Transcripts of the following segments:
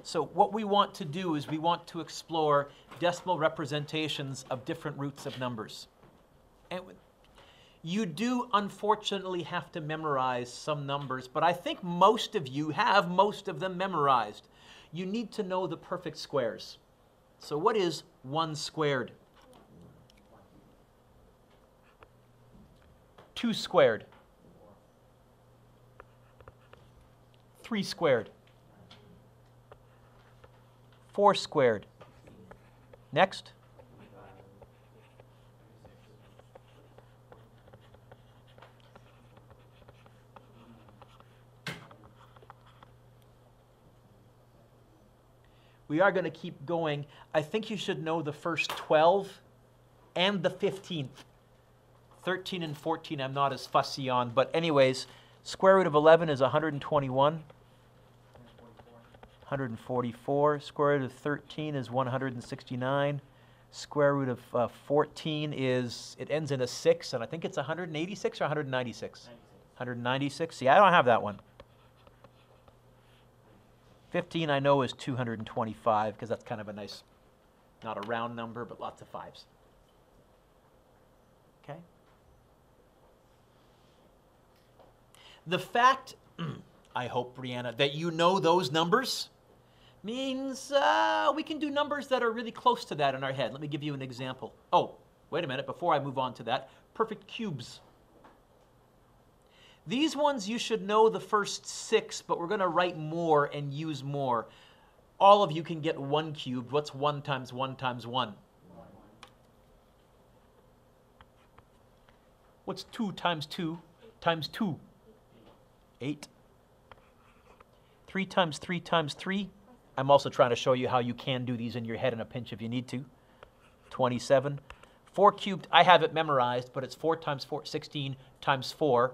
So what we want to do is we want to explore decimal representations of different roots of numbers. And you do, unfortunately, have to memorize some numbers, but I think most of you have most of them memorized. You need to know the perfect squares. So what is 1 squared? 2 squared? 3 squared? 4 squared? Next? We are going to keep going. I think you should know the first 12 and the 15th. 13 and 14 I'm not as fussy on, but anyways, square root of 11 is 121. 144. Square root of 13 is 169. Square root of 14 is, it ends in a 6, and I think it's 186 or 196? 196. See, I don't have that one. 15 I know is 225, because that's kind of a nice, not a round number, but lots of 5s. Okay? The fact, I hope, Brianna, that you know those numbers means we can do numbers that are really close to that in our head. Let me give you an example. Oh, wait a minute, before I move on to that, perfect cubes. These ones you should know the first 6, but we're going to write more and use more. All of you can get 1 cubed. What's 1 times 1 times 1? What's 2 times 2 times 2? 8. 3 times 3 times 3. I'm also trying to show you how you can do these in your head in a pinch if you need to. 27. 4 cubed, I have it memorized, but it's 4 times 4, 16 times 4.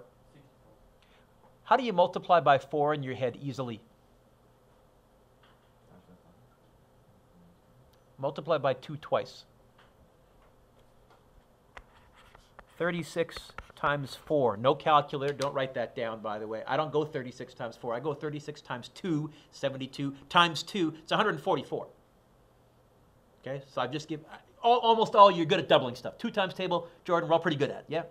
How do you multiply by 4 in your head easily? Multiply by 2 twice. 36 times 4. No calculator. Don't write that down, by the way. I don't go 36 times 4. I go 36 times 2, 72, times 2. It's 144. Okay, so I've just given, almost all you're good at doubling stuff. 2 times table, Jordan, we're all pretty good at. Yeah?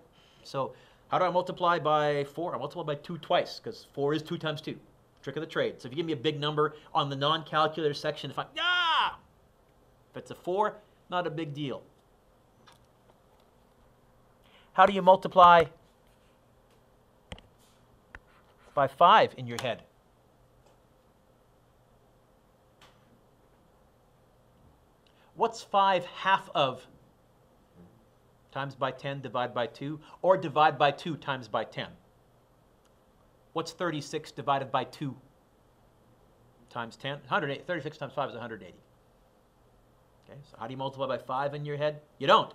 So how do I multiply by 4? I multiply by 2 twice, because 4 is 2 times 2. Trick of the trade. So if you give me a big number on the non-calculator section, if it's a 4, not a big deal. How do you multiply by 5 in your head? What's 5 half of? Times by 10, divide by 2, or divide by 2 times by 10. What's 36 divided by 2 times 10? 108. 36 times 5 is 180. Okay, so how do you multiply by 5 in your head? You don't.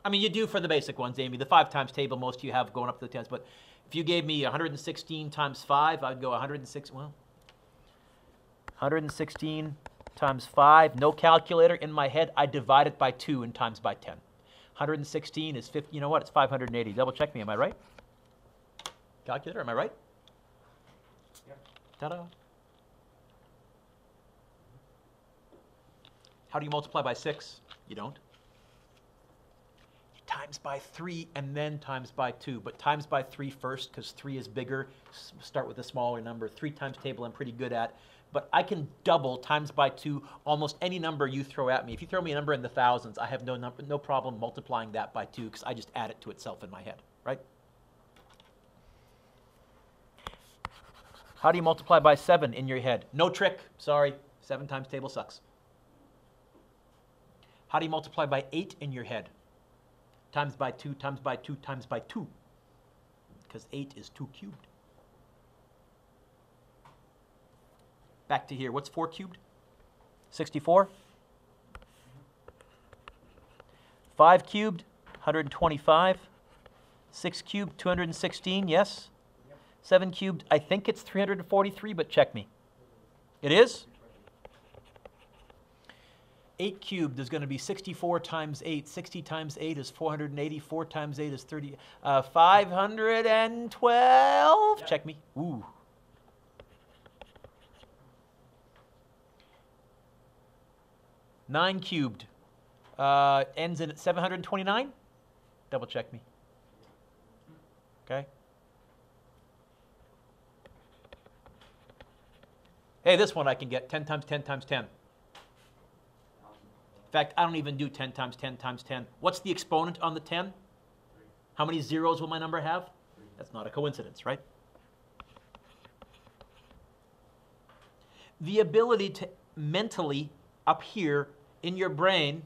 I mean, you do for the basic ones, Amy. The 5 times table, most of you have going up to the 10s. But if you gave me 116 times 5, I'd go 106. Well, 116 times 5, no calculator. In my head, I divide it by 2 and times by 10. 116 is 50. You know what? It's 580. Double check me. Am I right? Calculator, am I right? Yeah. Ta-da. How do you multiply by 6? You don't. Times by 3 and then times by 2. But times by 3 first, because 3 is bigger. Start with a smaller number. 3 times table I'm pretty good at. But I can double times by 2 almost any number you throw at me. If you throw me a number in the thousands, I have no problem multiplying that by 2, because I just add it to itself in my head, right? How do you multiply by 7 in your head? No trick. Sorry. 7 times table sucks. How do you multiply by 8 in your head? Times by 2, times by 2, times by 2. Because 8 is 2 cubed. Back to here. What's 4 cubed? 64. 5 cubed? 125. 6 cubed? 216. Yes? 7 cubed? I think it's 343, but check me. It is? 8 cubed is going to be 64 times 8. 60 times 8 is 480. 4 times 8 is 30. 512. Yep. Check me. Ooh. 9 cubed ends in 729? Double check me. Okay. Hey, this one I can get 10 times 10 times 10. In fact, I don't even do 10 times 10 times 10. What's the exponent on the 10? How many zeros will my number have? That's not a coincidence, right? The ability to mentally, up here in your brain,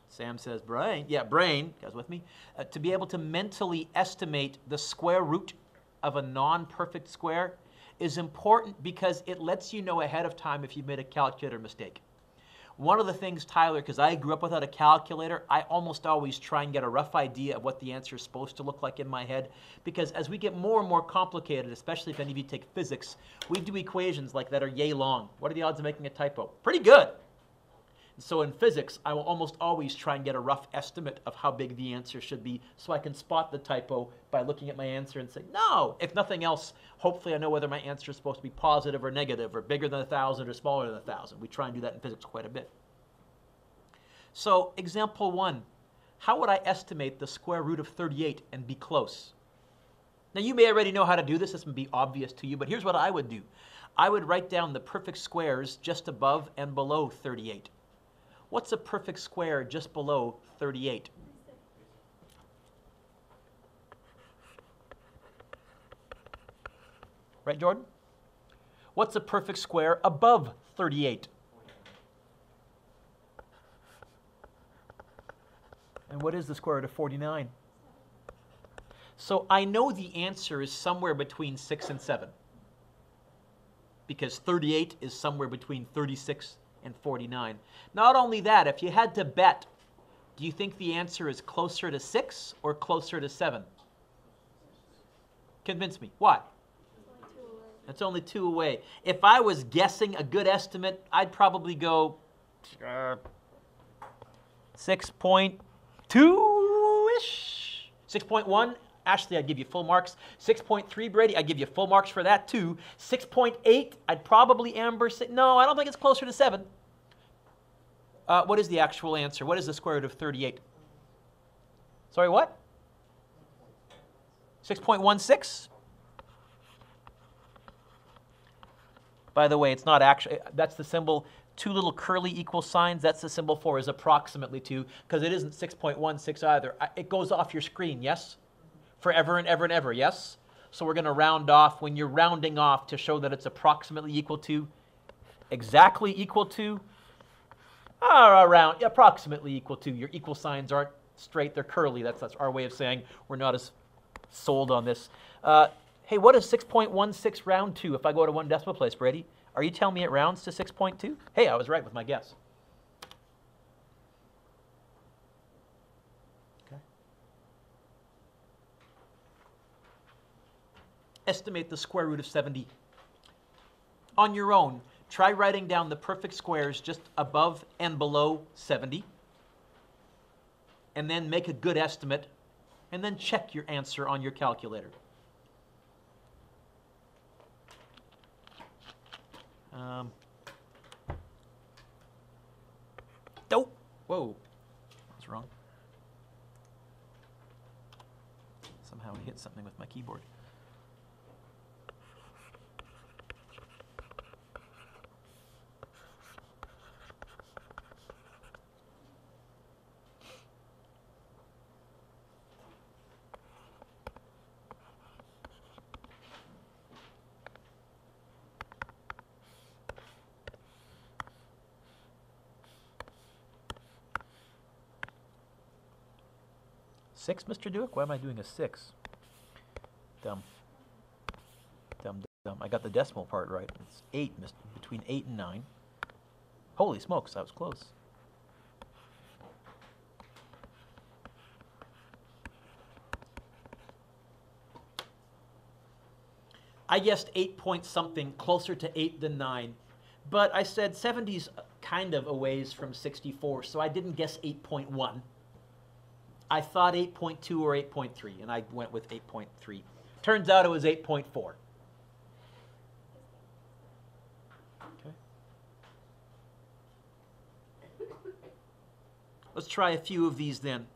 Sam says brain, yeah, brain, guys with me, to be able to mentally estimate the square root of a non-perfect square is important because it lets you know ahead of time if you've made a calculator mistake. One of the things, Tyler, because I grew up without a calculator, I almost always try and get a rough idea of what the answer is supposed to look like in my head, because as we get more and more complicated, especially if any of you take physics, we do equations like that are yay long. What are the odds of making a typo? Pretty good. So in physics, I will almost always try and get a rough estimate of how big the answer should be so I can spot the typo by looking at my answer and say, no, if nothing else, hopefully I know whether my answer is supposed to be positive or negative or bigger than 1,000 or smaller than 1,000. We try and do that in physics quite a bit. So example 1, how would I estimate the square root of 38 and be close? Now you may already know how to do this. This would be obvious to you, but here's what I would do. I would write down the perfect squares just above and below 38. What's a perfect square just below 38? Right, Jordan? What's a perfect square above 38? And what is the square root of 49? So I know the answer is somewhere between 6 and 7. Because 38 is somewhere between 36 and 49. Not only that, if you had to bet, do you think the answer is closer to 6 or closer to 7? Convince me. Why? It's only 2 away. If I was guessing a good estimate, I'd probably go 6.2-ish. 6.1. Ashley, I'd give you full marks. 6.3, Brady, I'd give you full marks for that too. 6.8, I'd probably Amber say, no, I don't think it's closer to 7. What is the actual answer? What is the square root of 38? Sorry, what? 6.16? By the way, it's not actually, that's the symbol, 2 little curly equal signs, that's the symbol for is approximately 2, because it isn't 6.16 either. It goes off your screen, yes? Forever and ever and ever, yes? So we're going to round off. When you're rounding off to show that it's approximately equal to, exactly equal to, or around, approximately equal to. Your equal signs aren't straight, they're curly. That's our way of saying we're not as sold on this. Hey, what does 6.16 round to if I go to 1 decimal place, Brady? Are you telling me it rounds to 6.2? Hey, I was right with my guess. Estimate the square root of 70. On your own, try writing down the perfect squares just above and below 70, and then make a good estimate, and then check your answer on your calculator. Nope. Whoa. That's wrong. Somehow I hit something with my keyboard. Six, Mr. Duke? Why am I doing a 6? Dumb. Dumb, dumb. I got the decimal part right. It's 8, between 8 and 9. Holy smokes, that was close. I guessed 8 point something, closer to 8 than 9. But I said 70's kind of a ways from 64, so I didn't guess 8.1. I thought 8.2 or 8.3, and I went with 8.3. Turns out it was 8.4. Okay. Let's try a few of these then.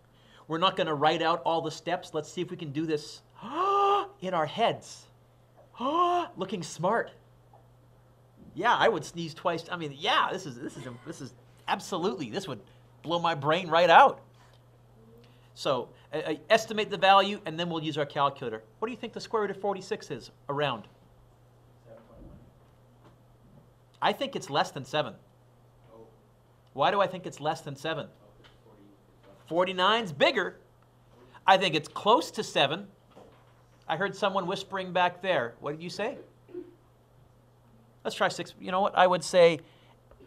We're not going to write out all the steps. Let's see if we can do this in our heads. Looking smart. Yeah, I would sneeze twice. I mean, yeah, this is absolutely, this would blow my brain right out. So estimate the value, and then we'll use our calculator. What do you think the square root of 46 is around? 7.1. I think it's less than 7. Oh. Why do I think it's less than 7? Oh, 40. 49's bigger. I think it's close to 7. I heard someone whispering back there. What did you say? Let's try 6. You know what? I would say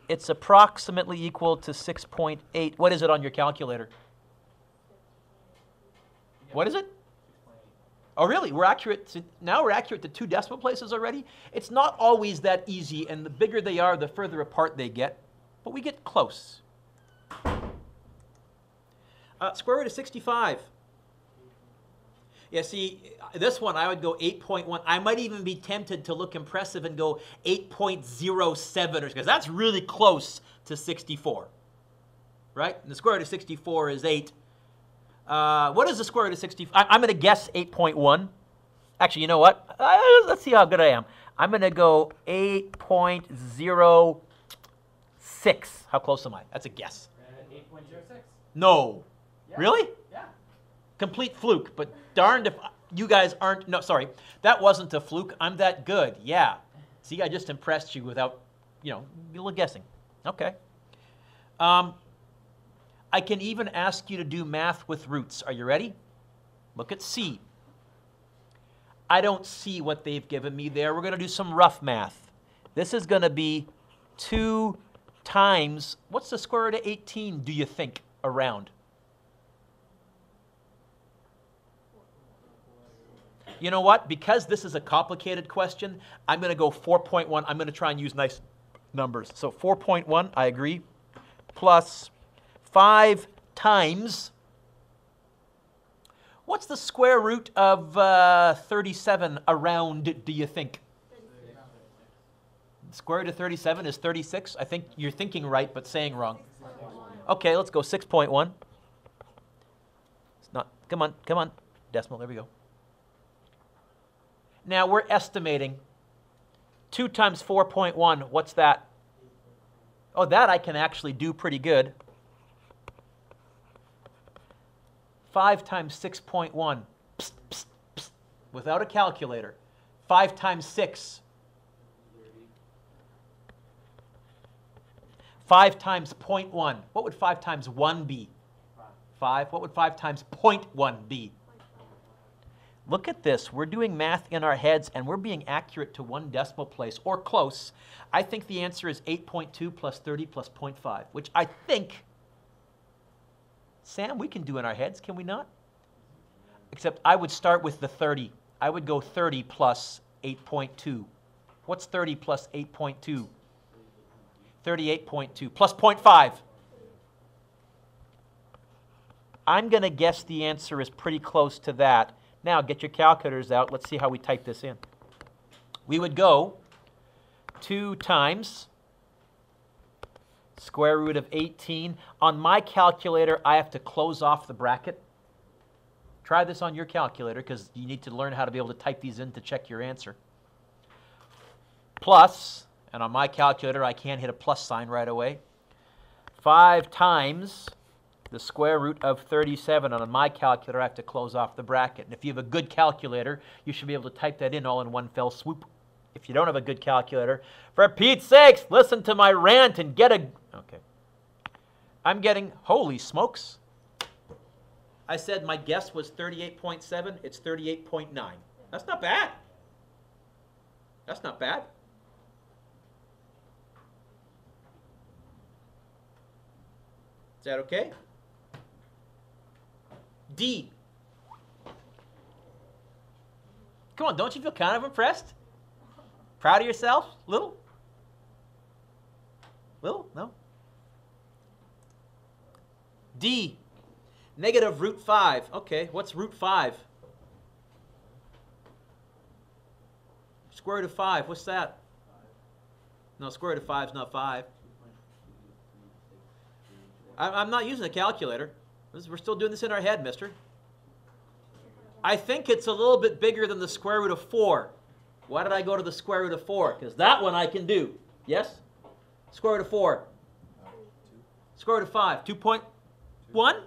it's approximately equal to 6.8. What is it on your calculator? What is it? 6.8. Oh, really? We're accurate now we're accurate to 2 decimal places already? It's not always that easy, and the bigger they are, the further apart they get. But we get close. Square root of 65. Yeah, see, this one I would go 8.1. I might even be tempted to look impressive and go 8.07, because that's really close to 64. Right? And the square root of 64 is 8. What is the square root of 64? I'm going to guess 8.1. Actually, you know what? Let's see how good I am. I'm going to go 8.06. How close am I? That's a guess. 8.06. No. Yeah. Really? Yeah. Complete fluke, but darned if you guys aren't. No, sorry. That wasn't a fluke. I'm that good. Yeah. See, I just impressed you without, a little guessing. Okay. I can even ask you to do math with roots. Are you ready? Look at C. I don't see what they've given me there. We're going to do some rough math. This is going to be 2 times, what's the square root of 18, do you think, around? You know what? Because this is a complicated question, I'm going to go 4.1. I'm going to try and use nice numbers. So 4.1, I agree, plus 5 times, what's the square root of 37 around, do you think? 36. The square root of 37 is 36. I think you're thinking right, but saying wrong. Okay, let's go 6.1. It's not, come on, decimal, there we go. Now we're estimating 2 times 4.1, what's that? Oh, that I can actually do pretty good. 5 times 6.1, psst, psst, psst, without a calculator. 5 times 6. 5 times 0.1. What would 5 times 1 be? 5. What would 5 times 0.1 be? Look at this. We're doing math in our heads, and we're being accurate to 1 decimal place, or close. I think the answer is 8.2 plus 30 plus 0.5, which I think, Sam, we can do in our heads, can we not? Except I would start with the 30. I would go 30 plus 8.2. What's 30 plus 8.2? 38.2 plus 0.5. I'm going to guess the answer is pretty close to that. Now, get your calculators out. Let's see how we type this in. We would go 2 times square root of 18. On my calculator, I have to close off the bracket. Try this on your calculator, because you need to learn how to be able to type these in to check your answer. Plus, and on my calculator, I can't hit a plus sign right away, 5 times the square root of 37, and on my calculator, I have to close off the bracket. And if you have a good calculator, you should be able to type that in all in one fell swoop. If you don't have a good calculator, for Pete's sakes, listen to my rant and get a... Okay. I'm getting... Holy smokes. I said my guess was 38.7. It's 38.9. That's not bad. That's not bad. Is that okay? D. Come on, don't you feel kind of impressed? Proud of yourself? Little? Little? No? D. Negative root 5. Okay, what's root 5? Square root of 5, what's that? No, square root of 5 is not 5. I'm not using a calculator. We're still doing this in our head, mister. I think it's a little bit bigger than the square root of 4. Why did I go to the square root of 4? Because that one I can do. Yes? Square root of 4. Square root of 5. 2.1?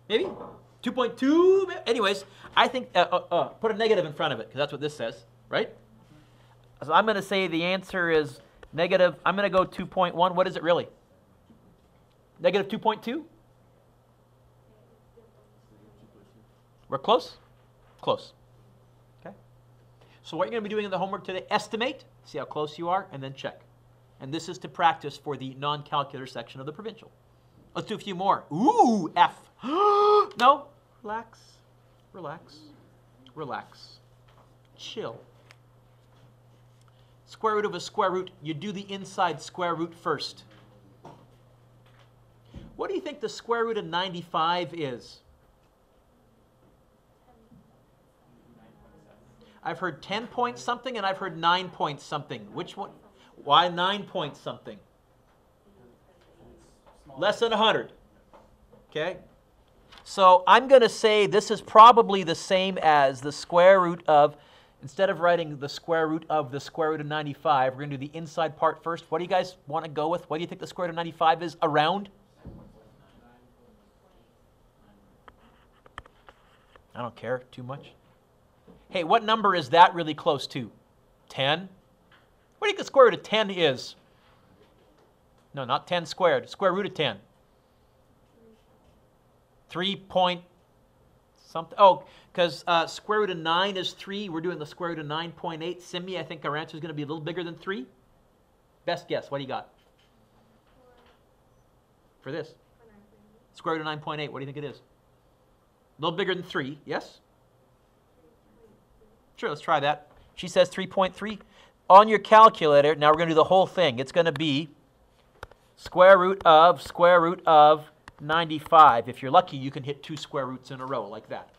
Maybe? 2.2? Anyways, I think, put a negative in front of it, because that's what this says, right? So I'm going to say the answer is negative, I'm going to go 2.1. What is it really? Negative 2.2? We're close? Close. Okay. So what you're going to be doing in the homework today, estimate, see how close you are, and then check. And this is to practice for the non-calculator section of the provincial. Let's do a few more. Ooh, F. No. Relax. Relax. Relax. Chill. Square root of a square root, you do the inside square root first. What do you think the square root of 95 is? I've heard 10 point something and I've heard 9 point something. Which one? Why 9 point something? Less than 100. Okay? So I'm going to say this is probably the same as the square root of, instead of writing the square root of 95, we're going to do the inside part first. What do you guys want to go with? What do you think the square root of 95 is around? I don't care too much. Hey, what number is that really close to? 10? What do you think the square root of 10 is? No, not 10 squared. Square root of 10. 3 point something. Oh, because square root of 9 is 3. We're doing the square root of 9.8. Simi, I think our answer is going to be a little bigger than 3. Best guess. What do you got? For this? Square root of 9.8. What do you think it is? A little bigger than 3. Yes? Sure, let's try that. She says 3.3. On your calculator, now we're going to do the whole thing. It's going to be square root of 95. If you're lucky, you can hit 2 square roots in a row like that.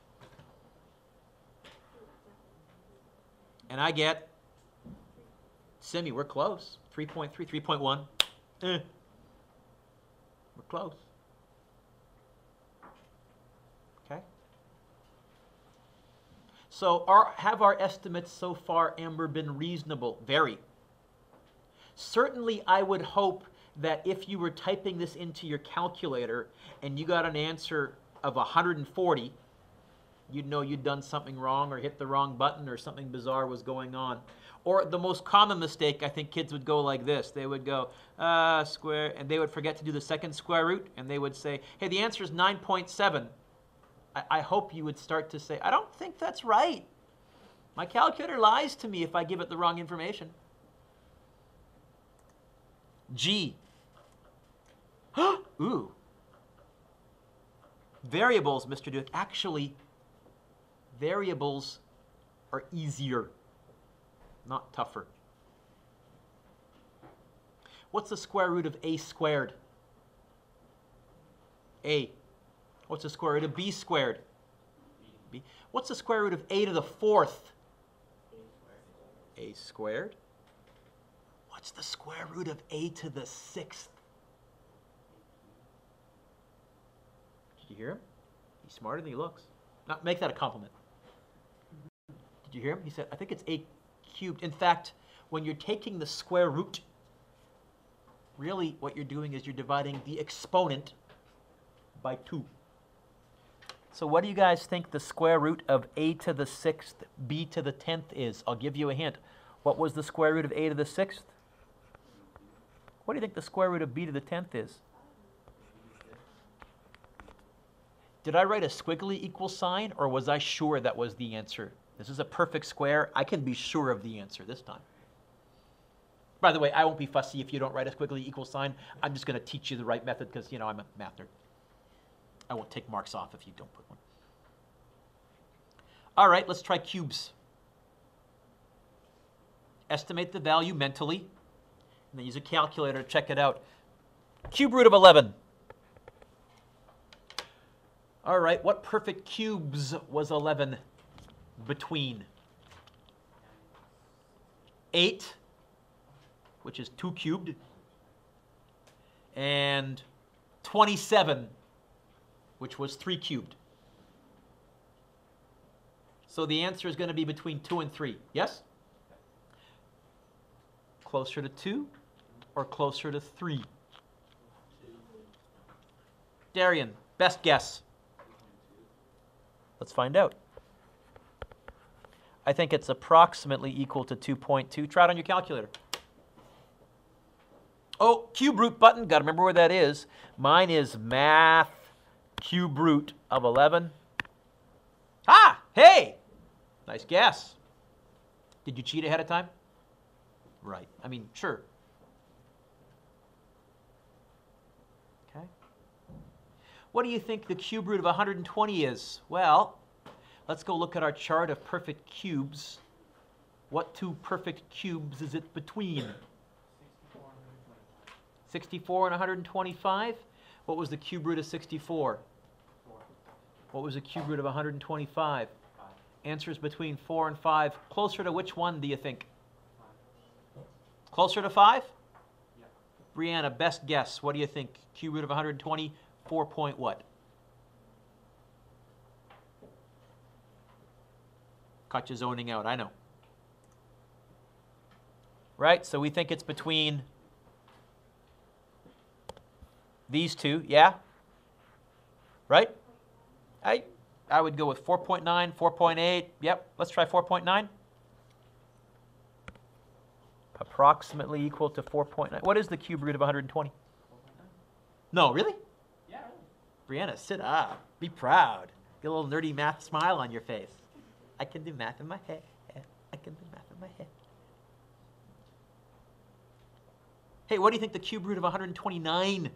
And I get, Simi, we're close. 3.3, 3.1. We're close. Okay? So have our estimates so far, Amber, been reasonable? Very. Certainly, I would hope that if you were typing this into your calculator and you got an answer of 140, you'd know you'd done something wrong or hit the wrong button or something bizarre was going on. Or the most common mistake, I think kids would go like this. They would go, square, and they would forget to do the second square root, and they would say, hey, the answer is 9.7. I hope you would start to say, I don't think that's right. My calculator lies to me if I give it the wrong information. G. Ooh. Variables, Mr. Duke. Actually, variables are easier, not tougher. What's the square root of a squared? A. What's the square root of b squared? B. What's the square root of a to the 4th? A squared. What's the square root of a to the 6th? Did you hear him? He's smarter than he looks. Not make that a compliment. Did you hear him? He said, I think it's a cubed. In fact, when you're taking the square root, really what you're doing is you're dividing the exponent by 2. So what do you guys think the square root of a to the 6th, b to the 10th is? I'll give you a hint. What was the square root of a to the 6th? What do you think the square root of b to the 10th is? Did I write a squiggly equal sign, or was I sure that was the answer? This is a perfect square. I can be sure of the answer this time. By the way, I won't be fussy if you don't write a squiggly equal sign. I'm just going to teach you the right method because, I'm a math nerd. I won't take marks off if you don't put one. All right, let's try cubes. Estimate the value mentally, and then use a calculator to check it out. Cube root of 11. All right, what perfect cubes was 11 between? 8, which is 2 cubed, and 27, which was 3 cubed. So the answer is going to be between 2 and 3. Yes? Closer to 2 or closer to 3? Darian, best guess. Let's find out. I think it's approximately equal to 2.2. Try it on your calculator. Oh, cube root button. Got to remember where that is. Mine is math cube root of 11. Ah, hey! Nice guess. Did you cheat ahead of time? Right. I mean, sure. Okay. What do you think the cube root of 120 is? Well, let's go look at our chart of perfect cubes. What two perfect cubes is it between? 64 and 125. What was the cube root of 64? 4. What was the cube root of 125? 5. Answers between 4 and 5. Closer to which one do you think? 5. Closer to 5? Yeah. Brianna, best guess. What do you think? Cube root of 120, 4 point what? Caught you zoning out, I know. Right, so we think it's between these two, yeah? Right? I would go with 4.9, 4.8. Yep, let's try 4.9. Approximately equal to 4.9. What is the cube root of 120? 4.9. No, really? Yeah. Brianna, sit up. Be proud. Get a little nerdy math smile on your face. I can do math in my head. I can do math in my head. Hey, what do you think the cube root of 129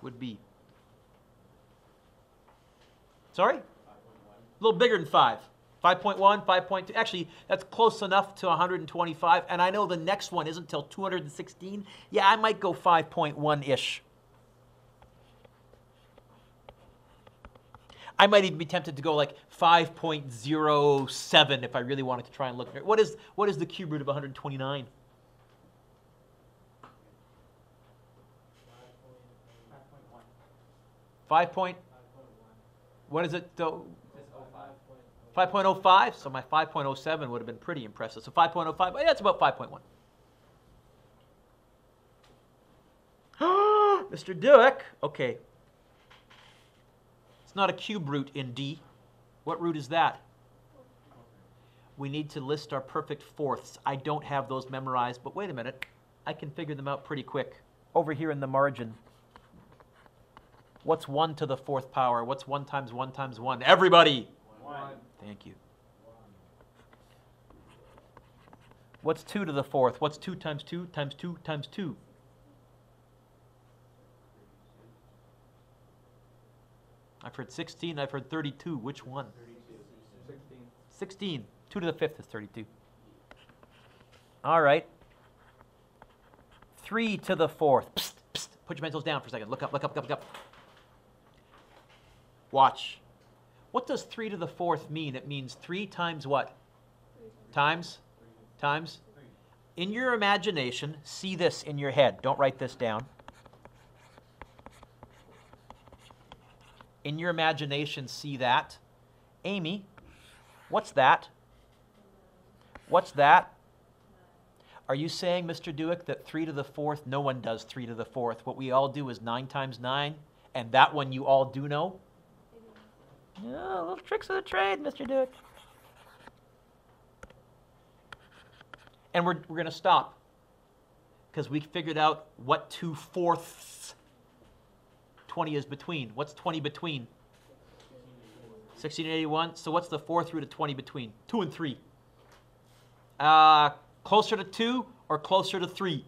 would be? Sorry? 5.1. A little bigger than 5. 5.1, 5.2. Actually, that's close enough to 125. And I know the next one isn't until 216. Yeah, I might go 5.1-ish. I might even be tempted to go like 5.07 if I really wanted to try and look at it. What is the cube root of 129? 5 point, what is it? 5.05. So my 5.07 would have been pretty impressive. So 5.05, yeah, it's about 5.1. Mr. Dewick, okay. It's not a cube root in D. What root is that? We need to list our perfect fourths. I don't have those memorized, but wait a minute. I can figure them out pretty quick. Over here in the margin. What's 1 to the 4th power? What's 1 times 1 times 1? Everybody! 1. Thank you. What's 2 to the 4th? What's 2 times 2 times 2 times 2? I've heard 16, I've heard 32. Which one? 32. 16. 2 to the 5th is 32. All right. 3 to the 4th. Psst, psst. Put your pencils down for a second. Look up, look up, look up, look up. Watch. What does 3 to the 4th mean? It means 3 times what? Times? Times? In your imagination, see this in your head. Don't write this down. In your imagination, see that. Amy, what's that? What's that? Are you saying, Mr. Dewick, that 3 to the 4th, no one does 3 to the 4th. What we all do is 9 times 9, and that one you all do know? Yeah, little tricks of the trade, Mr. Dewick. And we're going to stop, because we figured out what 2/4 20 is between. What's 20 between? 16 and 81. So what's the 4th root of 20 between? 2 and 3. Closer to 2 or closer to 3?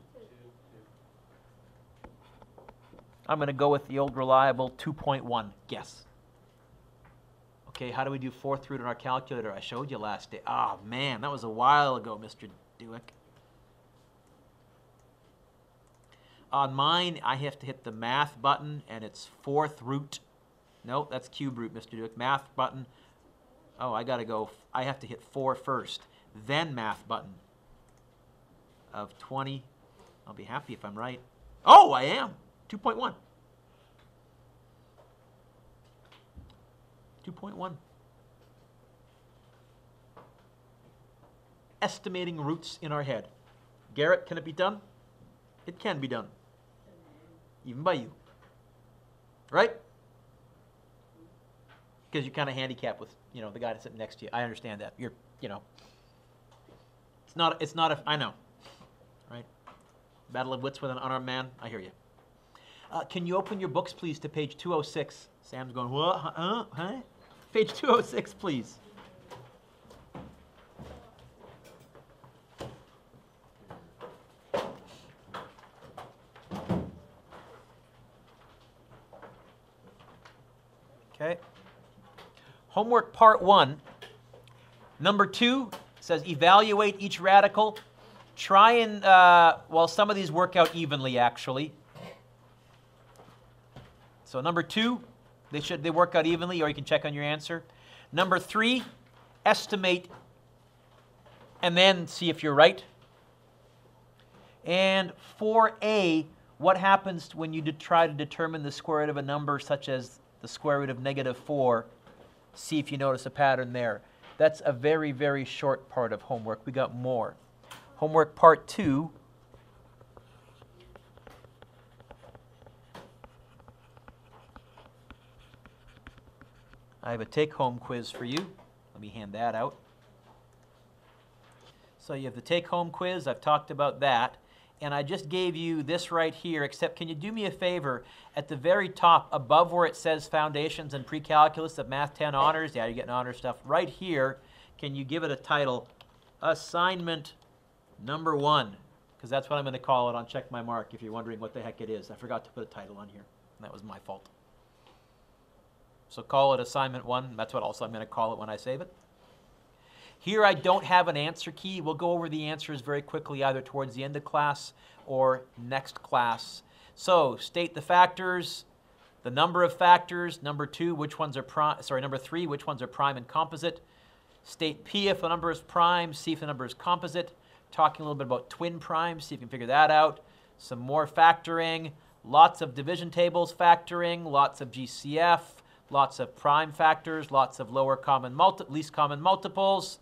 I'm going to go with the old reliable 2.1. Guess. Okay, how do we do 4th root in our calculator? I showed you last day. Oh, man, that was a while ago, Mr. Dewick. On mine, I have to hit the math button, and it's 4th root. No, that's cube root, Mr. Dewick. Math button. Oh, I got to go. I have to hit 4 first, then math button of 20. I'll be happy if I'm right. Oh, I am. 2.1. 2.1. Estimating roots in our head. Garrett, can it be done? It can be done. Even by you. Right? Because you're kind of handicapped with, the guy that's sitting next to you. I understand that. You're, it's not a, I know. Right? Battle of wits with an unarmed man. I hear you. Can you open your books, please, to page 206? Sam's going, what? Huh? Page 206, please. Okay. Homework part 1. Number 2 says evaluate each radical. Try and, well, some of these work out evenly, actually. So number 2, they work out evenly, or you can check on your answer. Number 3, estimate and then see if you're right. And 4A, what happens when you try to determine the square root of a number such as the square root of -4? See if you notice a pattern there. That's a very, very short part of homework. We got more. Homework part 2. I have a take-home quiz for you. Let me hand that out. So you have the take-home quiz. I've talked about that. And I just gave you this right here, except can you do me a favor? At the very top, above where it says Foundations and Pre-Calculus of Math 10 Honors, yeah, you're getting honor stuff, right here, can you give it a title? Assignment number 1, because that's what I'm going to call it on Check My Mark, if you're wondering what the heck it is. I forgot to put a title on here, and that was my fault. So call it Assignment 1. That's what also I'm going to call it when I save it. Here I don't have an answer key. We'll go over the answers very quickly either towards the end of class or next class. So state the factors, the number of factors, number 2, which ones are prime, number 3, which ones are prime and composite. State P if the number is prime, C if the number is composite. Talking a little bit about twin primes, see if you can figure that out. Some more factoring, lots of division tables factoring, lots of GCF, lots of prime factors, lots of least common multiples,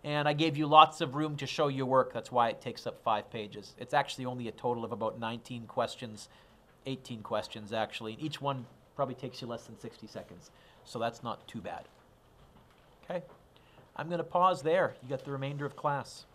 and I gave you lots of room to show your work. That's why it takes up 5 pages. It's actually only a total of about 19 questions, 18 questions actually. Each one probably takes you less than 60 seconds, so that's not too bad. Okay, I'm going to pause there. You got the remainder of class.